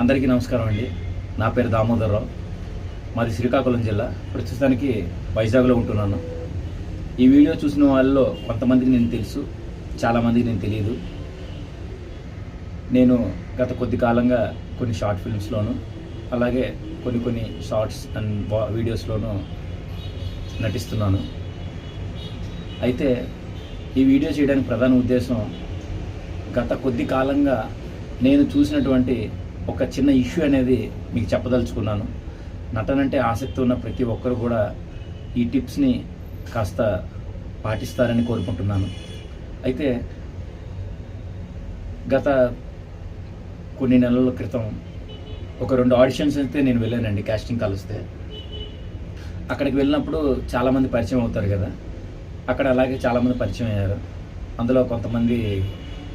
అందరికీ నమస్కారం అండి. నా పేరు దామోదరరావు. మాది శ్రీకాకుళం జిల్లా. ప్రస్తుతానికి వైజాగ్లో ఉంటున్నాను. ఈ వీడియో చూసిన వాళ్ళలో కొంతమందికి నేను తెలుసు, చాలామందికి నేను తెలియదు. నేను గత కొద్ది కాలంగా కొన్ని షార్ట్ ఫిల్మ్స్లోను, అలాగే కొన్ని షార్ట్స్ అండ్ వీడియోస్లోనూ నటిస్తున్నాను. అయితే ఈ వీడియో చేయడానికి ప్రధాన ఉద్దేశం, గత కొద్ది కాలంగా నేను చూసినటువంటి ఒక చిన్న ఇష్యూ అనేది మీకు చెప్పదలుచుకున్నాను. నటనంటే ఆసక్తి ఉన్న ప్రతి ఒక్కరు కూడా ఈ టిప్స్ని కాస్త పాటిస్తారని కోరుకుంటున్నాను. అయితే గత కొన్ని నెలల క్రితం ఒక 2 ఆడిషన్స్ అయితే నేను వెళ్ళానండి. కాస్టింగ్ కలిస్తే అక్కడికి వెళ్ళినప్పుడు చాలామంది పరిచయం అవుతారు కదా. అక్కడ అలాగే చాలామంది పరిచయం అయ్యారు. అందులో కొంతమంది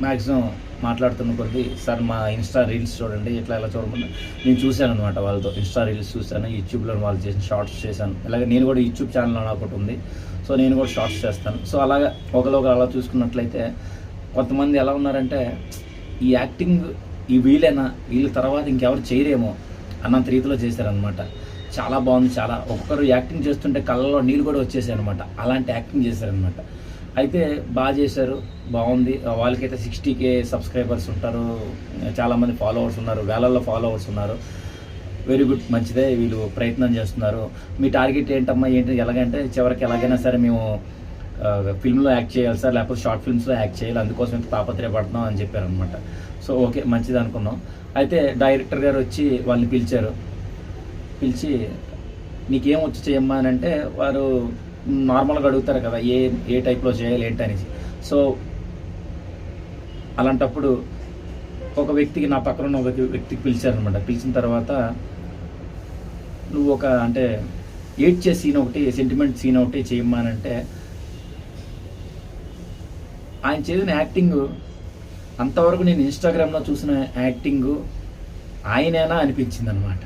మ్యాక్సిమం మాట్లాడుతున్న కొద్ది, సార్ మా ఇన్స్టా రీల్స్ చూడండి, ఇట్లా ఇలా చూడమని నేను చూశాను అనమాట. వాళ్ళతో ఇన్స్టా రీల్స్ చూశాను, యూట్యూబ్లో వాళ్ళు చేసిన షార్ట్స్ చేశాను. అలాగే నేను కూడా యూట్యూబ్ ఛానల్ నాకు ఒకటి ఉంది, సో నేను కూడా షార్ట్స్ చేస్తాను. సో అలాగా ఒకరు అలా చూసుకున్నట్లయితే కొంతమంది ఎలా ఉన్నారంటే, ఈ యాక్టింగ్ ఈ వీళ్ళ తర్వాత ఇంకెవరు చేయరేమో అన్నంత రీతిలో చేశారనమాట. చాలా బాగుంది. ఒక్కొక్కరు యాక్టింగ్ చేస్తుంటే కళ్ళలో నీళ్ళు కూడా వచ్చేసాయి అనమాట. అలాంటి యాక్టింగ్ చేశారనమాట. అయితే బాగా చేశారు, బాగుంది. వాళ్ళకైతే 60K సబ్స్క్రైబర్స్ ఉంటారు, చాలామంది ఫాలోవర్స్ ఉన్నారు, వేలల్లో ఫాలోవర్స్ ఉన్నారు. వెరీ గుడ్, మంచిదే. వీళ్ళు ప్రయత్నం చేస్తున్నారు. మీ టార్గెట్ ఏంటమ్మా, ఎలాగంటే చివరికి ఎలాగైనా సరే మేము ఫిల్మ్లో యాక్ట్ చేయాలి సార్, లేకపోతే షార్ట్ ఫిల్మ్స్లో యాక్ట్ చేయాలి, అందుకోసం ఇంత తాపత్రయపడుతున్నాం అని చెప్పారనమాట. సో ఓకే, మంచిది అనుకున్నాం. అయితే డైరెక్టర్ గారు వచ్చి వాళ్ళని పిలిచి నీకేం వచ్చి చేయమ్మా అని అంటే, వారు నార్మల్గా అడుగుతారు కదా, ఏ టైప్లో చేయాలి ఏంటి అనేసి. సో అలాంటప్పుడు ఒక వ్యక్తికి, నా పక్కన ఉన్న ఒక వ్యక్తికి పిలిచారనమాట. పిలిచిన తర్వాత, నువ్వు ఒక అంటే ఏడ్చే సీన్ ఒకటి, సెంటిమెంట్ సీన్ ఒకటి చేయమ్మా అని అంటే, ఆయన చేసిన యాక్టింగ్ అంతవరకు నేను ఇన్స్టాగ్రామ్లో చూసిన యాక్టింగ్ ఆయనేనా అనిపించింది అనమాట.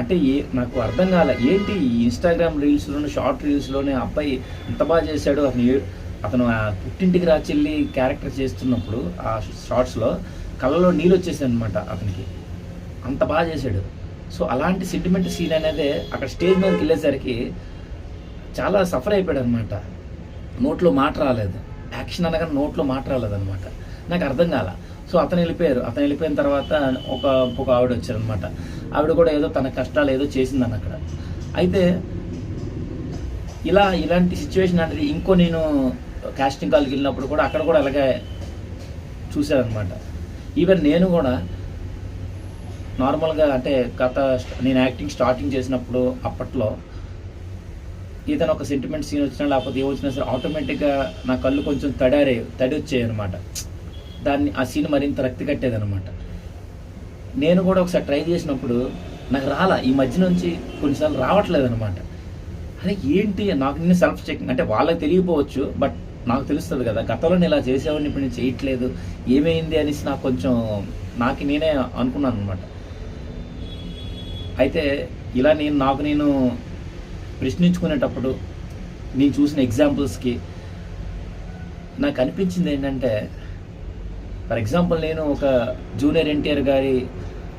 అంటే నాకు అర్థం కాలే, ఏంటి ఈ ఇన్స్టాగ్రామ్ రీల్స్లోనే, షార్ట్ రీల్స్లోనే అబ్బాయి ఎంత బాగా చేశాడు. అతను పుట్టింటికి రాచెల్లి క్యారెక్టర్ చేస్తున్నప్పుడు ఆ షార్ట్స్లో కళ్ళలో నీళ్ళు వచ్చేసాయి అనమాట అతనికి, అంత బాగా చేశాడు. సో అలాంటి సెంటిమెంట్ సీన్ అనేది అక్కడ స్టేజ్ మీదకి వెళ్ళేసరికి చాలా సఫర్ అయిపోయాడు అనమాట. నోట్లో మాట రాలేదు, యాక్షన్ అనగానే నోట్లో మాట రాలేదనమాట. నాకు అర్థం కాల. సో అతను వెళ్ళిపోయిన తర్వాత ఒక ఆవిడ వచ్చారనమాట. ఆవిడ కూడా ఏదో తన కష్టాలు ఏదో చేసిందని అక్కడ. అయితే ఇలాంటి సిచ్యువేషన్ అనేది నేను కాస్టింగ్ కాల్కి వెళ్ళినప్పుడు కూడా అక్కడ కూడా అలాగే చూశారనమాట. ఈవెన్ నేను కూడా నార్మల్గా అంటే నేను యాక్టింగ్ స్టార్టింగ్ చేసినప్పుడు అప్పట్లో ఏదైనా ఒక సెంటిమెంట్ సీన్ వచ్చినా లేకపోతే ఏమొచ్చినా సరే ఆటోమేటిక్గా నా కళ్ళు కొంచెం తడి వచ్చాయి అనమాట. ఆ సీన్ మరింత రక్తి కట్టేదనమాట. నేను కూడా ఒకసారి ట్రై చేసినప్పుడు నాకు ఈ మధ్య నుంచి కొన్నిసార్లు రావట్లేదు అనమాట. అరే ఏంటి, నాకు నేను సెల్ఫ్ చెకింగ్, అంటే వాళ్ళకి తెలియకపోవచ్చు, బట్ నాకు తెలుస్తుంది కదా, గతంలో నేను ఇలా చేసేవాడిని, ఇప్పుడు నేను చేయట్లేదు, ఏమైంది అనేసి నాకు నేనే అనుకున్నాను అనమాట. అయితే ఇలా నేను ప్రశ్నించుకునేటప్పుడు నేను చూసిన ఎగ్జాంపుల్స్కి నాకు అనిపించింది ఏంటంటే, ఫర్ ఎగ్జాంపుల్ నేను ఒక జూనియర్ ఎన్టీఆర్ గారి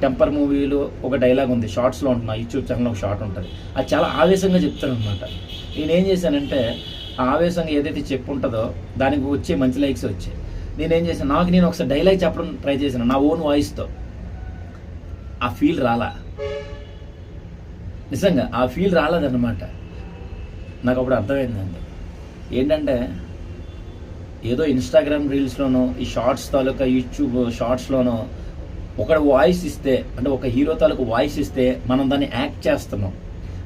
టెంపర్ మూవీలో ఒక డైలాగ్ ఉంది, షార్ట్స్లో ఉంటుంది, యూట్యూబ్ ఛానల్లో ఒక షార్ట్ ఉంటుంది. అది చాలా ఆవేశంగా చెప్తాను అనమాట. నేనేం చేశానంటే, ఆ ఆవేశంగా ఏదైతే చెప్పు ఉంటుందో దానికి వచ్చే మంచి లైక్స్ వచ్చాయి. నేనేం చేశాను, నేను ఒకసారి డైలాగ్ చెప్పడం ట్రై చేశాను నా ఓన్ వాయిస్తో. ఆ ఫీల్ రాలా, నిజంగా ఆ ఫీల్ రాలేదన్నమాట. నాకు అప్పుడు అర్థమైందండి ఏంటంటే, ఏదో ఇన్స్టాగ్రామ్ రీల్స్లోనో, ఈ షార్ట్స్ తాలూకా యూట్యూబ్ షార్ట్స్లోనో ఒక వాయిస్ ఇస్తే, అంటే ఒక హీరో తాలూకు వాయిస్ ఇస్తే మనం దాన్ని యాక్ట్ చేస్తున్నాం.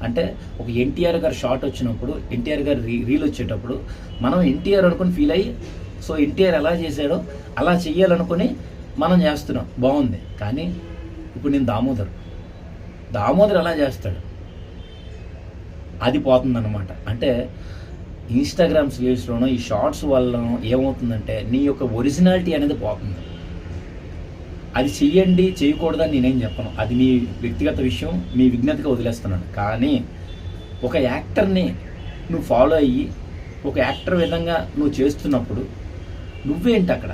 అంటే ఒక ఎన్టీఆర్ గారు షార్ట్ వచ్చినప్పుడు, ఎన్టీఆర్ గారు రీల్ వచ్చేటప్పుడు మనం ఎన్టీఆర్ అనుకుని ఫీల్ అయ్యి, సో ఎన్టీఆర్ ఎలా చేశాడో అలా చెయ్యాలనుకుని మనం చేస్తున్నాం, బాగుంది. కానీ ఇప్పుడు నేను దామోదర్ ఎలా చేస్తాడు, అది పోతుందన్నమాట. అంటే ఇన్స్టాగ్రామ్ రీల్స్లోనో ఈ షార్ట్స్ వల్ల ఏమవుతుందంటే, నీ యొక్క ఒరిజినాలిటీ అనేది పోతుంది. అది చెయ్యండి చేయకూడదని నేనేం చెప్పను, అది మీ వ్యక్తిగత విషయం, మీ విజ్ఞతగా వదిలేస్తున్నాను. కానీ ఒక యాక్టర్ని నువ్వు ఫాలో అయ్యి ఒక యాక్టర్ విధంగా నువ్వు చేస్తున్నప్పుడు నువ్వేంటి అక్కడ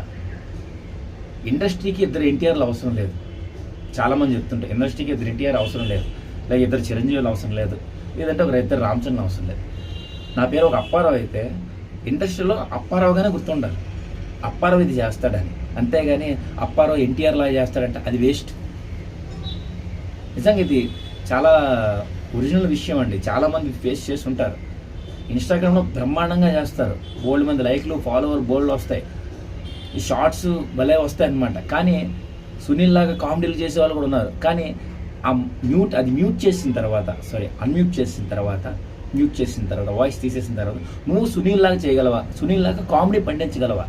ఇండస్ట్రీకి ఇద్దరు ఎన్టీఆర్లు అవసరం లేదు. చాలామంది చెప్తుంటారు ఇండస్ట్రీకి ఇద్దరు ఎన్టీఆర్ అవసరం లేదు, లేదా ఇద్దరు చిరంజీవులు అవసరం లేదు, లేదంటే ఒక ఇద్దరు రామచంద్ర అవసరం లేదు. నా పేరు ఒక అప్పారావు అయితే ఇండస్ట్రీలో అప్పారావుగానే గుర్తుండాలి, అప్పారావు ఇది చేస్తాడని. అంతేగాని అప్పారావు ఎన్టీఆర్ లాగా చేస్తాడంటే అది వేస్ట్. నిజంగా ఇది చాలా ఒరిజినల్ విషయం అండి. చాలామంది ఫేస్ చేసి ఉంటారు. ఇన్స్టాగ్రామ్లో బ్రహ్మాండంగా చేస్తారు, బోల్డ్ మంది లైక్లు ఫాలోవర్ బోల్డ్ వస్తాయి, ఈ షార్ట్స్ భలే వస్తాయి అన్నమాట. కానీ సునీల్ లాగా కామెడీలు చేసే వాళ్ళు కూడా ఉన్నారు. కానీ మ్యూట్ చేసిన తర్వాత అన్మ్యూట్ చేసిన తర్వాత వాయిస్ తీసేసిన తర్వాత నువ్వు సునీల్ లాగా చేయగలవా? సునీల్ లాగా కామెడీ పండించగలవా?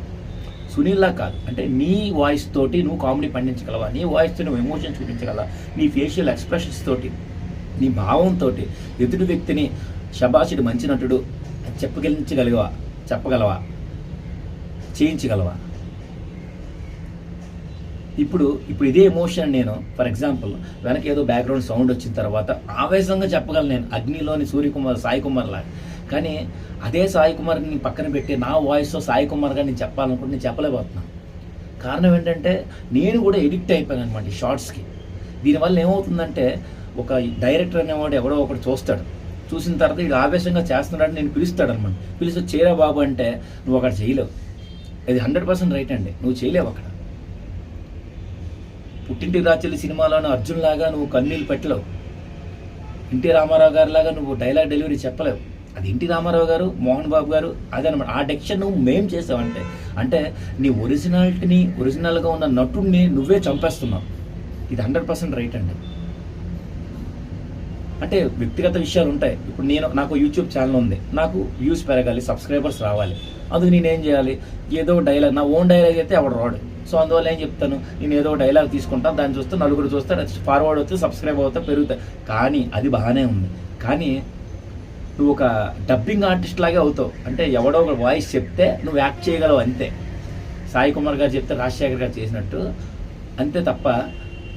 సునీల్ లాగా కాదు, అంటే నీ వాయిస్ తోటి నువ్వు కామెడీ పండించగలవా? నీ వాయిస్తో నువ్వు ఎమోషన్ చూపించగలవా? నీ ఫేషియల్ ఎక్స్ప్రెషన్స్ తోటి, నీ భావంతో ఎదుటి వ్యక్తిని శబాషుడు మంచి నటుడు చెప్పగలవా? చేయించగలవా? ఇప్పుడు ఇదే ఎమోషన్ నేను ఫర్ ఎగ్జాంపుల్ వెనక ఏదో బ్యాక్గ్రౌండ్ సౌండ్ వచ్చిన తర్వాత ఆవేశంగా చెప్పగలను నేను, అగ్నిలోని సాయి కుమార్ లాగా. కానీ అదే సాయి కుమార్ని పక్కన పెట్టి నా వాయిస్తో సాయి కుమార్ గారు నేను చెప్పాలనుకుంటే నేను చెప్పలేకపోతున్నాను. కారణం ఏంటంటే నేను కూడా ఎడిక్ట్ అయిపోయాను అనమాట ఈ షార్ట్స్కి. దీనివల్ల ఏమవుతుందంటే ఒక డైరెక్టర్ అనేవాడు ఎవడో ఒకటి చూసిన తర్వాత ఇది ఆవేశంగా చేస్తున్నాడు, నేను పిలుస్తాడు అనమాట. పిలిచి చేయరా బాబు అంటే నువ్వు అక్కడ చేయలేవు. ఇది 100% రైట్ అండి, నువ్వు చేయలేవు అక్కడ. పుట్టింటి రాచెల్లి సినిమాలోని అర్జున్ లాగా నువ్వు కన్నీళ్ళు పెట్టలేవు, ఎన్టీ రామారావు గారి లాగా నువ్వు డైలాగ్ డెలివరీ చెప్పలేవు. అది ఎన్టీ రామారావు గారు, మోహన్ బాబు గారు, అదనమాట. ఆ డెక్షన్ నువ్వు మేం చేసావంటే అంటే నీ ఒరిజినాలిటీని, ఒరిజినల్గా ఉన్న నటుడిని నువ్వే చంపేస్తున్నావు. ఇది 100% రైట్ అండి. అంటే వ్యక్తిగత విషయాలు ఉంటాయి. ఇప్పుడు నాకు యూట్యూబ్ ఛానల్ ఉంది, నాకు వ్యూస్ పెరగాలి, సబ్స్క్రైబర్స్ రావాలి. అందుకు నేనేం చేయాలి? ఏదో డైలాగ్, నా ఓన్ డైలాగ్ అయితే ఎవడు రాడు. సో అందువల్ల ఏం చెప్తాను, నేను ఏదో డైలాగ్ తీసుకుంటాను, దాన్ని చూస్తే నలుగురు చూస్తారు, ఫార్వర్డ్ అవుతే సబ్స్క్రైబ్ అవుతా, పెరుగుతాయి. కానీ అది బాగానే ఉంది. కానీ నువ్వు ఒక డబ్బింగ్ ఆర్టిస్ట్ లాగే అవుతావు. అంటే ఎవడో ఒక వాయిస్ చెప్తే నువ్వు యాక్ట్ చేయగలవు అంతే. సాయి కుమార్ గారు చెప్తే రాజశేఖర్ గారు చేసినట్టు అంతే, తప్ప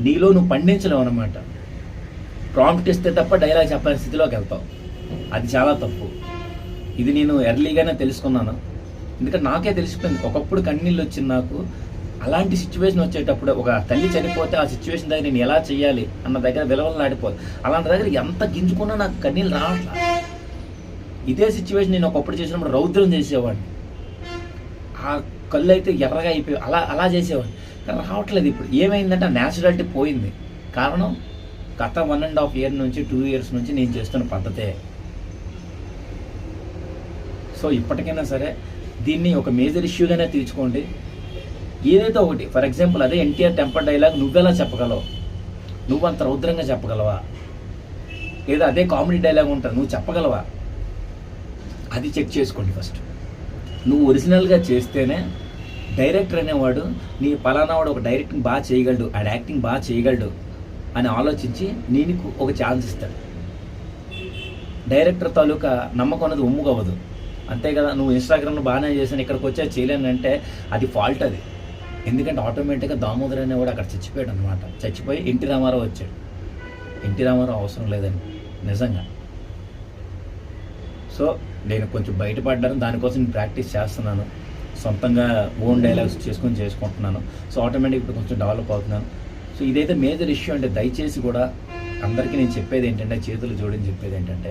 నీలో నువ్వు పండించలేవు అనమాట. ప్రాంప్ట్ ఇస్తే తప్ప డైలాగ్ చెప్పాలని స్థితిలోకి వెళ్తావు. అది చాలా తప్పు. ఇది నేను ఎర్లీగానే తెలుసుకున్నాను. ఎందుకంటే నాకే తెలిసిపోయింది. ఒకప్పుడు కన్నీళ్ళు వచ్చింది నాకు. అలాంటి సిచ్యువేషన్ వచ్చేటప్పుడు ఒక తల్లి చనిపోతే ఆ సిచ్యువేషన్ దగ్గర నేను ఎలా చేయాలి అన్న దగ్గర విలవలాడిపోదు. అలాంటి దగ్గర ఎంత గింజుకున్నా నాకు కన్నీళ్ళు రావట్లా. ఇదే సిచ్యువేషన్ నేను ఒకప్పుడు చేసినప్పుడు రౌద్రం చేసేవాడిని. ఆ కళ్ళు అయితే ఎర్రగా అయిపోయి అలా చేసేవాడిని. కానీ రావట్లేదు. ఇప్పుడు ఏమైందంటే ఆ న్యాచురాలిటీ పోయింది. కారణం గత 1.5 year నుంచి 2 years నుంచి నేను చేస్తున్న పద్ధతే. సో ఇప్పటికైనా సరే దీన్ని ఒక మేజర్ ఇష్యూగానే తీర్చుకోండి. ఏదైతే ఒకటి ఫర్ ఎగ్జాంపుల్ అదే ఎన్టీఆర్ టెంపర్ డైలాగ్ నువ్వెలా చెప్పగలవు? నువ్వు అంత రౌద్రంగా చెప్పగలవా? లేదా అదే కామెడీ డైలాగ్ ఉంటుంది, నువ్వు చెప్పగలవా? అది చెక్ చేసుకోండి ఫస్ట్. నువ్వు ఒరిజినల్గా చేస్తేనే డైరెక్టర్ అనేవాడు నీ పలానా వాడు ఒక డైరెక్టింగ్ బాగా చేయగలడు, ఆ యాక్టింగ్ బాగా చేయగలడు అని ఆలోచించి నీకు ఒక ఛాన్స్ ఇస్తాడు. డైరెక్టర్ తాలూకా నమ్మకం అనేది ఒమ్ముగవ్వదు. అంతే కదా, నువ్వు ఇన్స్టాగ్రామ్లో బాగానే చేశాను, ఇక్కడికి వచ్చా చేయలేనంటే అది ఫాల్ట్. అది ఎందుకంటే ఆటోమేటిక్గా దామోదర్ అనేవాడు అక్కడ చచ్చిపోయాడు అనమాట. చచ్చిపోయి ఎన్టీ రామారావు వచ్చాడు. ఎన్టీ రామారావు అవసరం లేదని నిజంగా. సో నేను కొంచెం బయటపడ్డాను, దానికోసం నేను ప్రాక్టీస్ చేస్తున్నాను. సొంతంగా ఓన్ డైలాగ్స్ చేసుకుంటున్నాను. సో ఆటోమేటిక్ ఇప్పుడు కొంచెం డెవలప్ అవుతున్నాను. సో ఇదైతే మేజర్ ఇష్యూ. అంటే దయచేసి కూడా అందరికీ నేను చెప్పేది ఏంటంటే, చేతులు జోడించి చెప్పేది ఏంటంటే,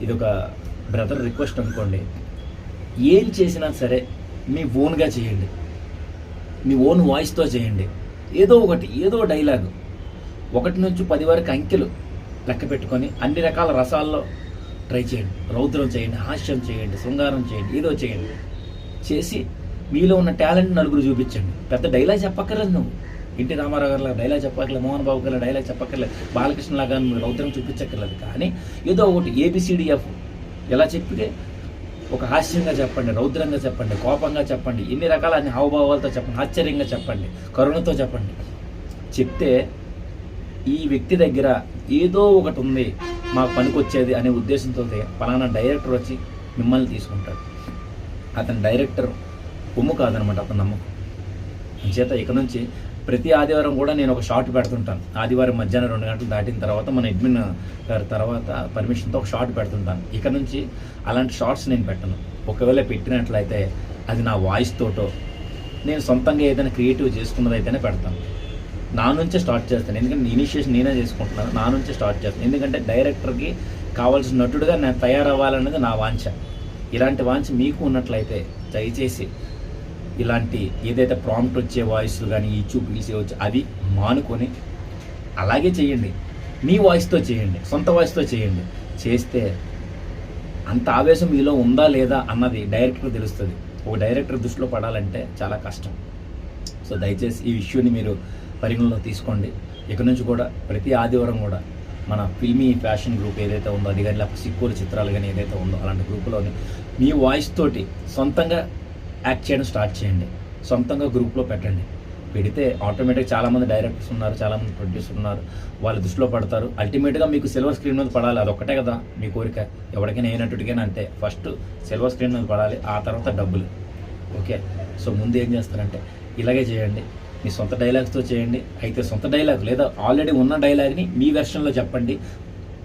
ఇది ఒక బ్రదర్ రిక్వెస్ట్ అనుకోండి. ఏం చేసినా సరే మీ ఓన్గా చేయండి, మీ ఓన్ వాయిస్తో చేయండి. ఏదో డైలాగు 1 నుంచి 10 వరకు అంకెలు లెక్క పెట్టుకొని అన్ని రకాల రసాల్లో ట్రై చేయండి. రౌద్రం చేయండి, హాస్యం చేయండి, శృంగారం చేయండి, ఏదో చేయండి. చేసి మీలో ఉన్న టాలెంట్ నలుగురు చూపించండి. పెద్ద డైలాగ్ చెప్పక్కర్లేదు, నువ్వు ఎన్టీ రామారావు గారిలా డైలాగ్ చెప్పక్కర్లేదు, మోహన్ బాబు గారిలా డైలాగ్ చెప్పక్కర్లేదు, బాలకృష్ణ లాగా నువ్వు రౌద్రం చూపించక్కర్లేదు. కానీ ఏదో ఒకటి ABCDF ఎలా చెప్పితే ఒక హాస్యంగా చెప్పండి, రౌద్రంగా చెప్పండి, కోపంగా చెప్పండి, ఎన్ని రకాల అన్ని హావభావాలతో చెప్పండి, ఆశ్చర్యంగా చెప్పండి, కరుణతో చెప్పండి. చెప్తే ఈ వ్యక్తి దగ్గర ఏదో ఒకటి ఉంది మాకు పనికొచ్చేది అనే ఉద్దేశంతో పలానా డైరెక్టర్ వచ్చి మిమ్మల్ని తీసుకుంటాడు. అతని డైరెక్టర్ ఉమ్ము కాదనమాట, అతని నమ్మకం. చేత ఇక నుంచి ప్రతి ఆదివారం కూడా నేను ఒక షార్ట్ పెడుతుంటాను. ఆదివారం మధ్యాహ్నం 2 గంటలు దాటిన తర్వాత మన అడ్మిన్ గారి తర్వాత పర్మిషన్తో ఒక షార్ట్ పెడుతుంటాను. ఇక నుంచి అలాంటి షార్ట్స్ నేను పెట్టను. ఒకవేళ పెట్టినట్లయితే అది నా వాయిస్ తోటో నేను సొంతంగా ఏదైనా క్రియేటివ్ చేసుకున్నది అయితేనే పెడతాను. నా నుంచే స్టార్ట్ చేస్తాను, ఎందుకంటే ఇనిషియేషన్ నేనే చేసుకుంటున్నాను, నా నుంచే స్టార్ట్ చేస్తాను. ఎందుకంటే డైరెక్టర్కి కావాల్సిన నటుడుగా నేను తయారవ్వాలన్నది నా వాంఛ. ఇలాంటి వాంఛ మీకు ఉన్నట్లయితే దయచేసి ఇలాంటి ఏదైతే ప్రాంప్ట్ వచ్చే వాయిస్లు కానీ ఇచ్చు పిలిచి వచ్చి అది మానుకొని అలాగే చేయండి. మీ వాయిస్తో చేయండి, సొంత వాయిస్తో చేయండి. చేస్తే అంత ఆవేశం మీలో ఉందా లేదా అన్నది డైరెక్టర్ తెలుస్తుంది. ఒక డైరెక్టర్ దృష్టిలో పడాలంటే చాలా కష్టం. సో దయచేసి ఈ ఇష్యూని మీరు పరిగణలో తీసుకోండి. ఇక నుంచి కూడా ప్రతి ఆదివారం కూడా మన ఫిల్మీ ఫ్యాషన్ గ్రూప్ ఏదైతే ఉందో అది కానీ, లేకపోతే సిక్కుల చిత్రాలు కానీ ఏదైతే ఉందో అలాంటి గ్రూపులోని మీ వాయిస్ తోటి సొంతంగా యాక్ట్ చేయడం స్టార్ట్ చేయండి. సొంతంగా గ్రూప్లో పెట్టండి. పెడితే ఆటోమేటిక్గా చాలామంది డైరెక్టర్స్ ఉన్నారు, చాలామంది ప్రొడ్యూసర్ ఉన్నారు, వాళ్ళ దృష్టిలో పడతారు. అల్టిమేట్గా మీకు సిల్వర్ స్క్రీన్ మీద పడాలి, అదొక్కటే కదా మీ కోరిక. ఎవరికైనా అయినట్టుకైనా అంతే, ఫస్ట్ సిల్వర్ స్క్రీన్ మీద పడాలి, ఆ తర్వాత డబ్బులు. ఓకే, సో ముందు ఏం చేస్తారంటే ఇలాగే చేయండి. మీ సొంత డైలాగ్స్తో చేయండి. అయితే సొంత డైలాగ్ లేదా ఆల్రెడీ ఉన్న డైలాగ్ని మీ వెర్షన్లో చెప్పండి.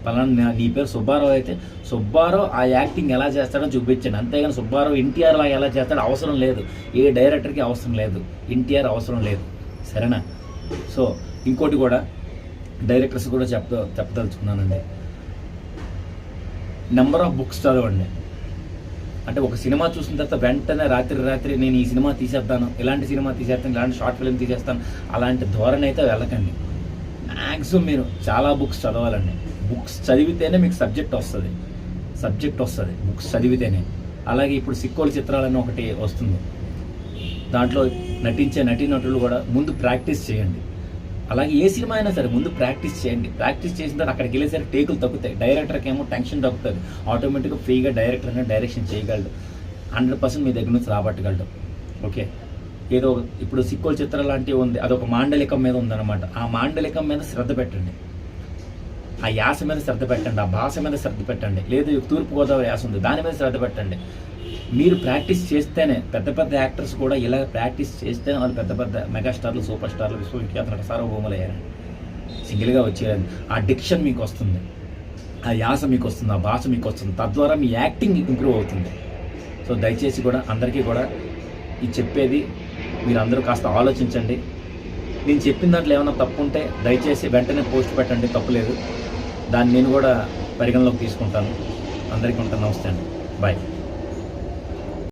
పలానా నీ పేరు సుబ్బారావు అయితే సుబ్బారావు ఆ యాక్టింగ్ ఎలా చేస్తాడో చూపించండి. అంతేగాని సుబ్బారావు ఎన్టీఆర్ లాగా ఎలా చేస్తాడో అవసరం లేదు. ఏ డైరెక్టర్కి అవసరం లేదు, ఎన్టీఆర్ అవసరం లేదు. సరేనా? సో ఇంకోటి కూడా డైరెక్టర్స్ కూడా చెప్పదలుచుకున్నానండి. నెంబర్ ఆఫ్ బుక్స్ చదవండి. అంటే ఒక సినిమా చూసిన తర్వాత వెంటనే రాత్రి నేను ఈ సినిమా తీసేస్తాను, ఇలాంటి సినిమా తీసేస్తాను, ఇలాంటి షార్ట్ ఫిల్మ్ తీసేస్తాను, అలాంటి ధోరణి అయితే వెళ్ళకండి. మ్యాక్సిమం మీరు చాలా బుక్స్ చదవాలండి. బుక్స్ చదివితేనే మీకు సబ్జెక్ట్ వస్తుంది, బుక్స్ చదివితేనే. అలాగే ఇప్పుడు సిక్కోల చిత్రాలని ఒకటి వస్తుంది, దాంట్లో నటించే నటీనటులు కూడా ముందు ప్రాక్టీస్ చేయండి. అలాగే ఏ సినిమా అయినా సరే ముందు ప్రాక్టీస్ చేయండి. ప్రాక్టీస్ చేసిన తర్వాత అక్కడికి వెళ్ళేసరికి టేకులు తగ్గుతాయి, డైరెక్టర్కి ఏమో టెన్షన్ తగ్గుతుంది. ఆటోమేటిక్గా ఫ్రీగా డైరెక్టర్ అనేది డైరెక్షన్ చేయగలడు, 100% మీ దగ్గర నుంచి రాబట్టగలడు. ఓకే, ఏదో ఇప్పుడు సిక్కోల చిత్రం లాంటివి ఉంది, అదొక మాండలికం మీద ఉందన్నమాట. ఆ మాండలికం మీద శ్రద్ధ పెట్టండి, ఆ యాస మీద శ్రద్ధ పెట్టండి, ఆ భాష మీద శ్రద్ధ పెట్టండి. లేదు తూర్పుగోదావరి యాస ఉంది, దాని మీద శ్రద్ధ పెట్టండి. మీరు ప్రాక్టీస్ చేస్తేనే పెద్ద పెద్ద యాక్టర్స్ కూడా ఇలా ప్రాక్టీస్ చేస్తేనే వాళ్ళు పెద్ద పెద్ద మెగాస్టార్లు, సూపర్ స్టార్లు, విశ్వవిఖ్యాత నట సార్వభౌములు అయ్యారండి. సింగిల్గా వచ్చేయాలి. ఆ డిక్షన్ మీకు వస్తుంది, ఆ యాస మీకు వస్తుంది, ఆ భాష మీకు వస్తుంది. తద్వారా మీ యాక్టింగ్ ఇంప్రూవ్ అవుతుంది. సో దయచేసి కూడా అందరికీ కూడా ఇది చెప్పేది మీరు అందరూ కాస్త ఆలోచించండి. నేను చెప్పిన దాంట్లో ఏమైనా తప్పు ఉంటే దయచేసి వెంటనే పోస్ట్ పెట్టండి, తప్పులేదు. దాన్ని నేను కూడా పరిగణలోకి తీసుకుంటాను. అందరికీ ఉంటాను. నమస్తే అండి, బాయ్.